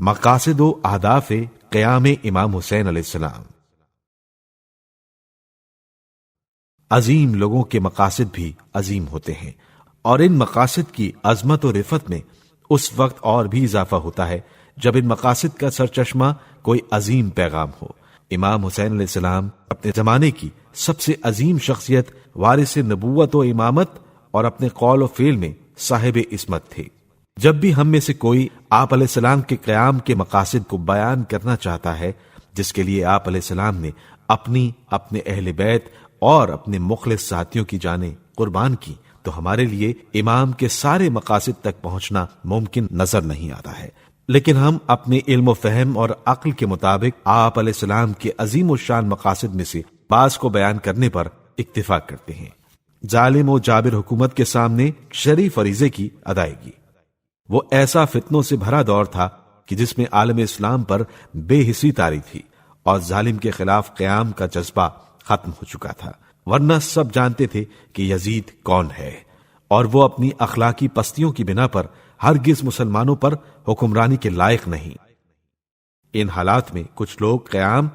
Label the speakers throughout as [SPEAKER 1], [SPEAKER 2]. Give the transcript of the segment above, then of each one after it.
[SPEAKER 1] مقاصد و اہداف قیام امام حسین علیہ السلام۔ عظیم لوگوں کے مقاصد بھی عظیم ہوتے ہیں، اور ان مقاصد کی عظمت و رفعت میں اس وقت اور بھی اضافہ ہوتا ہے جب ان مقاصد کا سرچشمہ کوئی عظیم پیغام ہو۔ امام حسین علیہ السلام اپنے زمانے کی سب سے عظیم شخصیت، وارث نبوت و امامت، اور اپنے قول و فعل میں صاحب عصمت تھے۔ جب بھی ہم میں سے کوئی آپ علیہ السلام کے قیام کے مقاصد کو بیان کرنا چاہتا ہے، جس کے لیے آپ علیہ السلام نے اپنے اہل بیت اور اپنے مخلص ساتھیوں کی جانیں قربان کی، تو ہمارے لیے امام کے سارے مقاصد تک پہنچنا ممکن نظر نہیں آتا ہے، لیکن ہم اپنے علم و فہم اور عقل کے مطابق آپ علیہ السلام کے عظیم الشان مقاصد میں سے بعض کو بیان کرنے پر اکتفا کرتے ہیں۔ ظالم و جابر حکومت کے سامنے شرعی فریضے کی ادائیگی۔ وہ ایسا فتنوں سے بھرا دور تھا کہ جس میں عالم اسلام پر بے حسی طاری تھی اور ظالم کے خلاف قیام کا جذبہ ختم ہو چکا تھا، ورنہ سب جانتے تھے کہ یزید کون ہے، اور وہ اپنی اخلاقی پستیوں کی بنا پر ہرگز مسلمانوں پر حکمرانی کے لائق نہیں۔ ان حالات میں کچھ لوگ قیام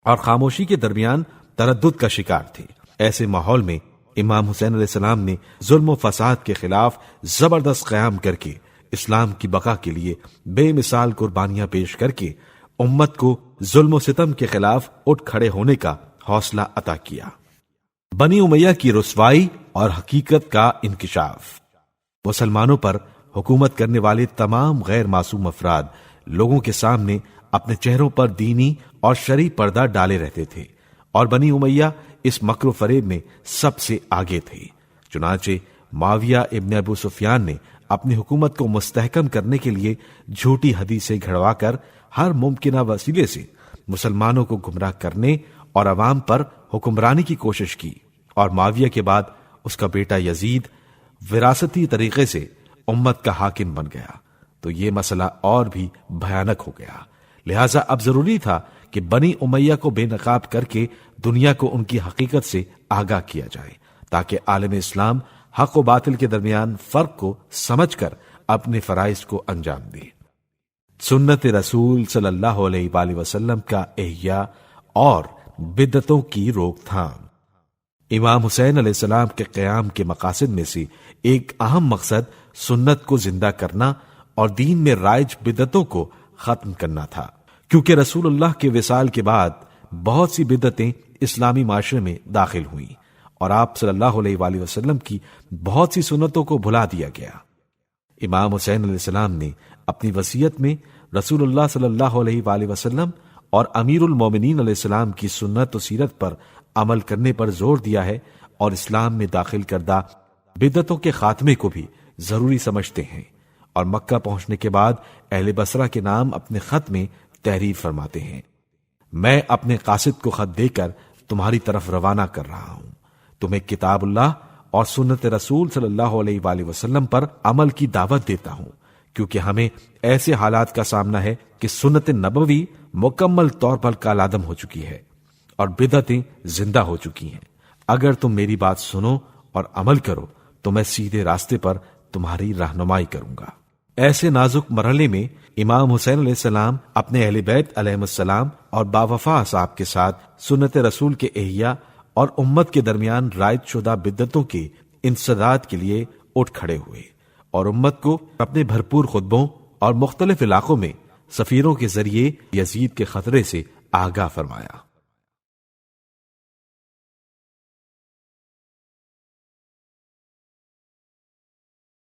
[SPEAKER 1] اور خاموشی کے درمیان تردد کا شکار تھے۔ ایسے ماحول میں امام حسین علیہ السلام نے ظلم و فساد کے خلاف زبردست قیام کر کے اسلام کی بقا کے لیے بے مثال قربانیاں پیش کر کے امت کو ظلم و ستم کے خلاف اٹھ کھڑے ہونے کا حوصلہ عطا کیا۔ بنی امیہ کی رسوائی اور حقیقت کا انکشاف۔ مسلمانوں پر حکومت کرنے والے تمام غیر معصوم افراد لوگوں کے سامنے اپنے چہروں پر دینی اور شرعی پردہ ڈالے رہتے تھے، اور بنی امیہ اس مکر و فریب میں سب سے آگے تھے۔ چنانچہ معاویہ ابن ابو سفیان نے اپنی حکومت کو مستحکم کرنے کے لیے جھوٹی حدیثیں گھڑوا کر ہر ممکنہ وسیلے سے مسلمانوں کو گمراہ کرنے اور عوام پر حکمرانی کی کوشش کی، اور معاویہ کے بعد اس کا بیٹا یزید وراثتی طریقے سے امت کا حاکم بن گیا، تو یہ مسئلہ اور بھی بھیانک ہو گیا۔ لہٰذا اب ضروری تھا کہ بنی امیہ کو بے نقاب کر کے دنیا کو ان کی حقیقت سے آگاہ کیا جائے، تاکہ عالم اسلام حق و باطل کے درمیان فرق کو سمجھ کر اپنے فرائض کو انجام دے۔ سنت رسول صلی اللہ علیہ وآلہ وسلم کا احیاء اور بدعتوں کی روک تھام۔ امام حسین علیہ السلام کے قیام کے مقاصد میں سے ایک اہم مقصد سنت کو زندہ کرنا اور دین میں رائج بدعتوں کو ختم کرنا تھا، کیونکہ رسول اللہ کے وصال کے بعد بہت سی بدعتیں اسلامی معاشرے میں داخل ہوئیں، اور آپ صلی اللہ علیہ وآلہ وسلم کی بہت سی سنتوں کو بھلا دیا گیا۔ امام حسین علیہ السلام نے اپنی وصیت میں رسول اللہ صلی اللہ علیہ وآلہ وسلم اور امیر المومنین علیہ السلام کی سنت و سیرت پر عمل کرنے پر زور دیا ہے، اور اسلام میں داخل کردہ بدعتوں کے خاتمے کو بھی ضروری سمجھتے ہیں، اور مکہ پہنچنے کے بعد اہل بصرہ کے نام اپنے خط میں تحریر فرماتے ہیں: میں اپنے قاصد کو خط دے کر تمہاری طرف روانہ کر رہا ہوں، تمہیں کتاب اللہ اور سنت رسول صلی اللہ علیہ وآلہ وسلم پر عمل کی دعوت دیتا ہوں، کیونکہ ہمیں ایسے حالات کا سامنا ہے کہ سنت نبوی مکمل طور پر کالعدم ہو چکی ہے اور بدعتیں زندہ ہو چکی ہیں۔ اگر تم میری بات سنو اور عمل کرو تو میں سیدھے راستے پر تمہاری رہنمائی کروں گا۔ ایسے نازک مرحلے میں امام حسین علیہ السلام اپنے اہل بیت علیہم السلام اور باوفا اصحاب کے ساتھ سنت رسول کے احیاء اور امت کے درمیان رائج شدہ بدعتوں کے انسداد کے لیے اٹھ کھڑے ہوئے، اور امت کو اپنے بھرپور خطبوں اور مختلف علاقوں میں سفیروں کے ذریعے یزید کے خطرے سے آگاہ فرمایا۔